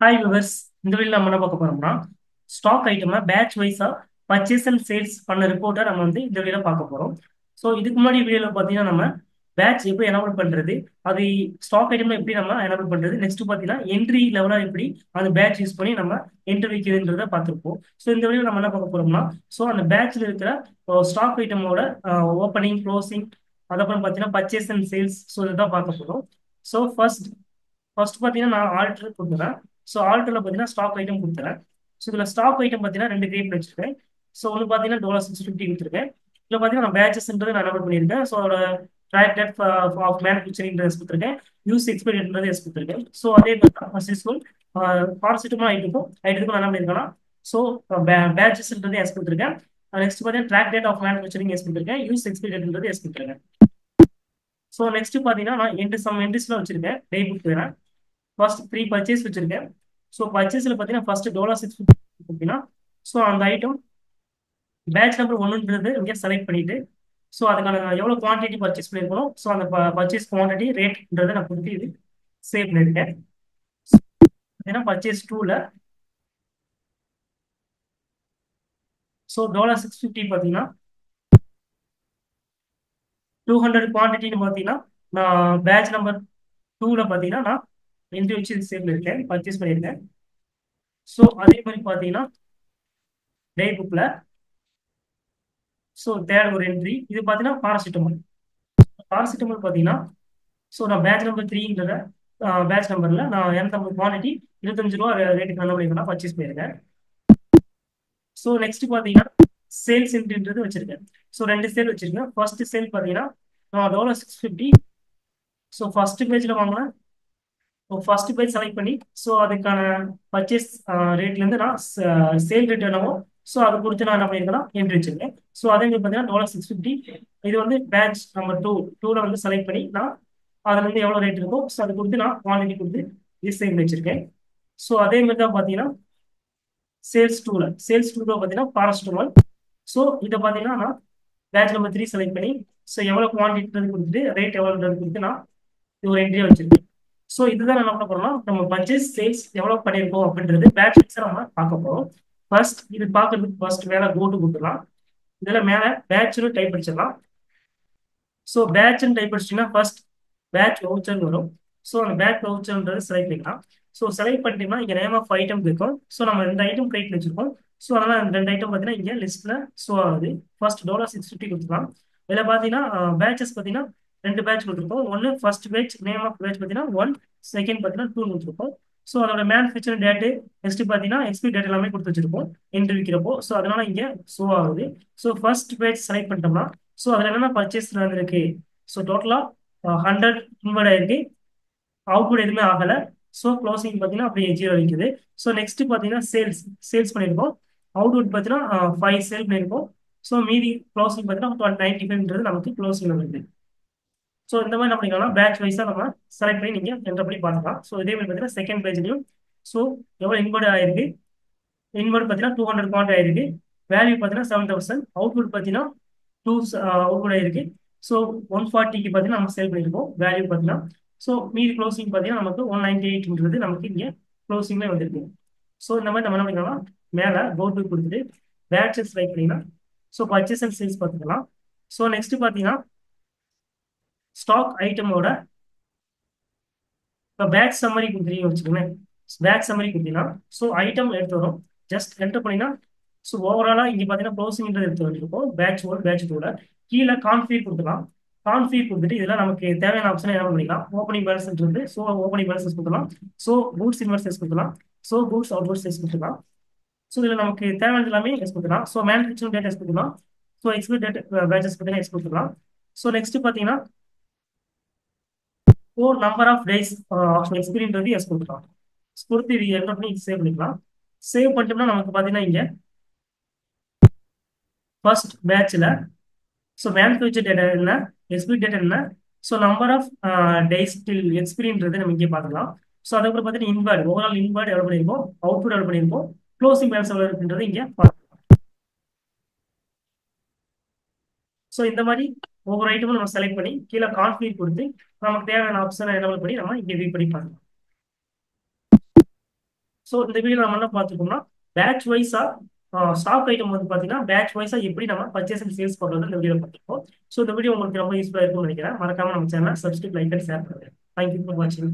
Hi viewers. இந்த video நம்ம என்ன பார்க்க போறோம்னா ஸ்டாக் ஐட்டம்ல பேட்ச் வைஸா பர்ச்சேஸ் அண்ட் சேல்ஸ் பண்ண ரிப்போர்ட்டை நம்ம இந்த வீடியோ பார்க்க போறோம். ஸோ இதுக்கு முன்னாடி வீடியோல பார்த்தீங்கன்னா நம்ம பேட்ச் எப்படி எனபிள் பண்றது, அது ஸ்டாக் ஐட்டம்ல எப்படி நம்ம எனபிள் பண்றது, நெக்ஸ்ட் பார்த்தீங்கன்னா என்ட்ரி லெவலா எப்படி அந்த பேட்ச் யூஸ் பண்ணி நம்ம என்ட்ரி வைக்கிறதுன்றத பார்த்துருப்போம். ஸோ இந்த வீடியோ நம்ம என்ன பார்க்க போறோம்னா ஸோ அந்த பேட்ச்ல இருக்கிற ஸ்டாக் ஐட்டமோட ஓப்பனிங் க்ளோசிங், அதுக்கப்புறம் பார்த்தீங்கன்னா பர்ச்சேஸ் அண்ட் சேல்ஸ், ஸோ இதுதான் பார்க்க போறோம். ஸோ ஃபர்ஸ்ட் பார்த்தீங்கன்னா நான் ஆல்டர் கொடுக்குறேன். ஸோ ஆல்டர்ல பார்த்தீங்கன்னா ஸ்டாக் ஐட்டம் கொடுத்துறேன். ஸோ இதில் ஸ்டாக் ஐட்டம் பார்த்தீங்கன்னா ரெண்டு கிரேட் வச்சிருக்கேன். ஸோ ஒன்று பார்த்தீங்கன்னா $650 கொடுத்துருக்கேன். இதில் பார்த்தீங்கன்னா நான் பேட்சஸ்ன்றது நான் நம்பர் பண்ணியிருக்கேன். ஸோ அதோட ட்ராக் டேட் ஆஃப் மேனுஃபேக்சரிங் கொடுத்துருக்கேன். யூஸ் எக்ஸ்பைரின்றது கொடுத்துருக்கேன். ஸோ அதே மாதிரி தான் சக்ஸஸ்ஃபுல் பாரசிட்டமாக ஐட்டத்துக்கும் நான் என்ன பண்ணியிருக்கேன்னா ஸோ பேட்சஸ்ன்றது கொடுத்துருக்கேன். நெக்ஸ்ட் பார்த்தீங்கன்னா ட்ராக் டேட் ஆஃப் மேனுஃபேக்சரிங் கொடுத்துருக்கேன். யூஸ் எக்ஸ்பைரின்றது கொடுத்துருக்கேன். ஸோ நெக்ஸ்ட் பார்த்தீங்கன்னா நான் என்ட்ரிஸ்லாம் வச்சிருக்கேன். டே புக் வேறேன். ஃபர்ஸ்ட் த்ரீ பர்ச்சேஸ் வச்சிருக்கேன். ஸோ பர்ச்சேஸ்ல பார்த்தீங்கன்னா ஃபர்ஸ்ட் $650 அப்படின்னா ஸோ அந்த ஐட்டம் பேட்ச் நம்பர் ஒன்றுன்றது இங்கே செலக்ட் பண்ணிட்டு ஸோ அதுக்கான எவ்வளோ குவான்டிட்டி பர்ச்சேஸ் பண்ணியிருக்கணும், ஸோ அந்த பர்ச்சேஸ் குவான்டிட்டி ரேட்ன்றதை நான் கொடுத்து இது சேவ் பண்ணியிருக்கேன். ஏன்னா பர்ச்சேஸ் டூவில் ஸோ $650 பார்த்தீங்கன்னா 200 குவான்டிட்டின்னு பார்த்தீங்கன்னா நான் பேட்ச் நம்பர் டூவில் பார்த்தீங்கன்னா நான் என்ட்ரி வச்சு சேவ் பண்ணியிருக்கேன், பர்ச்சேஸ் பண்ணியிருக்கேன். ஸோ அதே மாதிரி பார்த்தீங்கன்னா டே புக்கில் ஸோ தேர்ட் ஒரு என்ட்ரி இது பார்த்தீங்கன்னா பாராசிட்டமால் பார்த்தீங்கன்னா ஸோ நான் பேட்ச் நம்பர் த்ரீன்றத பேட்ச் நம்பரில் நான் 250 குவான்டிட்டி $25 ரேட்டுக்கு என்ன பண்ணியிருக்கேன் பர்ச்சேஸ் பண்ணியிருக்கேன். ஸோ நெக்ஸ்ட் பார்த்தீங்கன்னா சேல்ஸ் என்ட்ரின்றது வச்சிருக்கேன். ஸோ ரெண்டு சேல் வச்சிருக்கேன். ஃபர்ஸ்ட் சேல் பார்த்தீங்கன்னா நான் $650 ஸோ ஃபர்ஸ்ட் பேஜில் வாங்கினேன். ஃபர்ஸ்ட் பேஜ் செலக்ட் பண்ணி ஸோ அதுக்கான பர்ச்சேஸ் ரேட்லேருந்து நான் சேல் ரேட் என்னவோ ஸோ அதை கொடுத்து நான் என்ன பண்ணியிருக்கேன்னா என்ட்ரி வச்சிருக்கேன். ஸோ அதே மாதிரி பார்த்தீங்கன்னா $650 இது பேட்ச் நம்பர் டூவில் செலக்ட் பண்ணி நான் அதுல இருந்து எவ்வளவு ரேட் இருக்கோ ஸோ அதை கொடுத்து நான் குவாலிட்டி கொடுத்து இது சேல் வச்சிருக்கேன். ஸோ அதே மாதிரி தான் பார்த்தீங்கன்னா சேல்ஸ் டூல பார்த்தீங்கன்னா பாராசிட்டமால். ஸோ இதை பார்த்தீங்கன்னா நான் பேட்ச் நம்பர் த்ரீ செலக்ட் பண்ணி ஸோ எவ்வளோ குவான்டிட்டி கொடுத்துட்டு ரேட் எவ்வளோன்றது கொடுத்து நான் இது ஒரு என்ட்ரியா வச்சிருக்கேன். ஸோ இதுதான் நான் என்ன பண்ண நம்ம பர்ச்சேஸ் சேல்ஸ் எவ்வளோ பண்ணியிருக்கோம் அப்படின்றது பேட்ச் வைஸாக நம்ம பார்க்க போகிறோம். ஃபர்ஸ்ட் இது பார்க்கறதுக்கு ஃபர்ஸ்ட் மேலே கோட்டு கொடுத்துடலாம். இதில் மேலே பேட்ச்னு டைப் அடிச்சிடலாம். ஸோ பேட்ச்னு டைப் அடிச்சிங்கன்னா ஃபர்ஸ்ட் பேட்ச் வவுச்சர்னு வரும். ஸோ அந்த பேட்ச் வவுச்சர்ன்றது செலக்ட் பண்ணிக்கலாம். ஸோ செலக்ட் பண்ணிட்டீங்கன்னா இங்கே நேம் ஆஃப் ஐட்டம் இருக்கும். ஸோ நம்ம ரெண்டு ஐட்டம் கிரியேட் வச்சிருக்கோம். ஸோ அதனால அந்த ரெண்டு ஐட்டம் பார்த்தீங்கன்னா இங்கே லிஸ்ட்ல ஷோ ஆகுது. ஃபர்ஸ்ட் $650 கொடுத்துக்கலாம். இதில் பார்த்தீங்கன்னா பேட்சஸ் பார்த்தீங்கன்னா ரெண்டு பேட்ச் கொடுத்துருக்கோம். ஒன்று first batch name of batch பார்த்தீங்கன்னா 1, செகண்ட் பார்த்தீங்கன்னா 2 கொடுத்துருக்கோம். ஸோ அதோட மேனுஃபேக்சர் டேட்டு நெக்ஸ்ட் பார்த்தீங்கன்னா எக்ஸ்பி டேட் எல்லாமே கொடுத்து வச்சிருக்கோம் என்ட்ரி விற்கிறப்போ. ஸோ அதனால இங்கே ஷோ ஆகுது. ஸோ ஃபர்ஸ்ட் பேட்ச் செலக்ட் பண்ணிட்டோம்னா ஸோ அதில் என்னென்ன பர்ச்சேஸ் நடந்திருக்கு, ஸோ டோட்டலாக 100 இன்வெர்ட் ஆயிருக்கு, அவுட்புட் எதுவுமே ஆகலை. ஸோ க்ளோசிங் பார்த்தீங்கன்னா அப்படியே 0 இருக்குது. ஸோ நெக்ஸ்ட் பார்த்தீங்கன்னா சேல்ஸ் பண்ணியிருக்கோம். அவுட்புட் பார்த்தீங்கன்னா 5 சேல் பண்ணியிருக்கோம். ஸோ மீதி க்ளோசிங் பார்த்தீங்கன்னா 95ன்றது நமக்கு க்ளோசிங் வருது. ஸோ இந்த மாதிரி என்ன பண்ணிக்கலாம் பேட்ச் வைஸாக நம்ம செலக்ட் பண்ணி நீங்கள் என்டர் பண்ணி பார்த்துக்கலாம். ஸோ இதே மாதிரி பார்த்தீங்கன்னா செகண்ட் பேஜ்லையும் ஸோ எவ்வளோ இன்வெர்ட் ஆயிருக்கு, இன்வெர்ட் பார்த்தீங்கன்னா 200 குவான்ட் ஆயிருக்கு, வேல்யூ பார்த்தீங்கன்னா 7000, அவுட்புட் பார்த்தீங்கன்னா 2 அவுட்புட் ஆயிருக்கு. ஸோ 140க்கு பார்த்தீங்கன்னா நம்ம சேல் பண்ணியிருக்கோம் வேல்யூ பார்த்தீங்கன்னா. ஸோ மீதி க்ளோசிங் பார்த்தீங்கன்னா நமக்கு 198ன்றது நமக்கு இங்கே க்ளோசிங்லேயே வந்திருக்கு. ஸோ இந்த மாதிரி நம்ம என்ன பண்ணிக்கலாம் மேலே கோட்டு கொடுத்துட்டு பேட்சஸ் ரைட் பண்ணிங்கன்னா ஸோ பர்ச்சேஸ் அண்ட் சேல்ஸ் பார்த்துக்கலாம். ஸோ நெக்ஸ்ட் பார்த்தீங்கன்னா ஸ்டாக் ஐட்டமோட இப்போ பேட்ச் சம்மரி கொடுத்துருக்கீங்க வச்சுக்கோங்களேன். பேட்ச் சம்மரி கொடுத்தீங்கன்னா ஸோ ஐட்டம் எடுத்து வரும். ஜஸ்ட் என்டர் பண்ணிங்கன்னா ஸோ ஓவராலாக இங்கே பார்த்தீங்கன்னா க்ளோசிங்ன்றது எடுத்து வந்துருக்கும் பேட்ச் 1 பேட்ச் 2ல. கீழே கான்ஃபிகர் கொடுத்துக்கலாம். கான்ஃபிகர் கொடுத்துட்டு இதெல்லாம் நமக்கு தேவையான ஆப்ஷனை என்ன பண்ணிக்கலாம் ஓப்பனிங் பேலன்ஸ் இருந்து ஸோ ஓப்பனிங் பேலன்ஸ் கொடுத்துக்கலாம். ஸோ கூட்ஸ் இன்வெர்ஸ் கொடுத்துக்கலாம். ஸோ கூட்ஸ் அவுட்வர்ஸ் கொடுத்துக்கலாம். ஸோ இதில் நமக்கு தேவையானது எல்லாமே எக்ஸ் கொடுத்துக்கலாம். ஸோ மேனுஃபேக்சரிங் டேட் எக்ஸ் கொடுத்துக்கலாம். ஸோ எக்ஸ்பைரி டேட் பேட்சஸ் பார்த்தீங்கன்னா எக்ஸ் கொடுத்துக்கலாம். ஸோ நெக்ஸ்ட் பார்த்தீங்கன்னா நம்பர் ஆஃப் டேஸ் எக்ஸ்பீரியன்றது எஸ் கொடுத்துக்கலாம். கொடுத்து இது என்டர் பண்ணி சேவ் பண்ணிக்கலாம். சேவ் பண்ணிட்டோம்னா நமக்கு பார்த்தீங்கன்னா இங்கே ஃபர்ஸ்ட் பேட்ச்ல ஸோ மேனுஃபேக்சர் டேட்டா என்ன, எக்ஸ்பீரி டேட்டா என்ன, ஸோ நம்பர் ஆஃப் டேஸ் டில் எக்ஸ்பீரியன்றது நம்ம இங்கே பார்த்துக்கலாம். ஸோ அதுக்கப்புறம் பார்த்தீங்கன்னா இன்வெர்ட் ஓவரால் இன்வெர்ட் எவ்வளோ பண்ணியிருக்கோம், அவுட்புட் எவ்வளோ பண்ணியிருக்கோம், க்ளோசிங் பேலன்ஸ் எவ்வளோ இருக்குன்றது இங்கே பார்க்கலாம். ஸோ இந்த மாதிரி ஒவ்வொரு ஐட்டமும் நம்ம செலக்ட் பண்ணி கீழே கான்ஃபிகர் கொடுத்து நமக்கு தேவையான ஆப்ஷனை எனேபிள் பண்ணி நம்ம இங்கே வியூ பண்ணி பார்க்கலாம். ஸோ இந்த வீடியோ நம்ம என்ன பார்த்துக்கோம்னா பேட்ச் வைஸா ஸ்டாக் ஐட்டம் வந்து பார்த்தீங்கன்னா பேட்ச் வைஸா எப்படி நம்ம பர்ச்சேஸ் அண்ட் சேல்ஸ் பண்ணுறது இந்த வீடியோ பார்த்துருக்கோம். ஸோ இந்த வீடியோ உங்களுக்கு ரொம்ப யூஸ்ஃபுல்லாக இருக்கும்னு நினைக்கிறேன். மறக்காம நம்ம channel subscribe like and share பண்ணுங்க. தேங்க்யூ ஃபார் வாட்சிங்.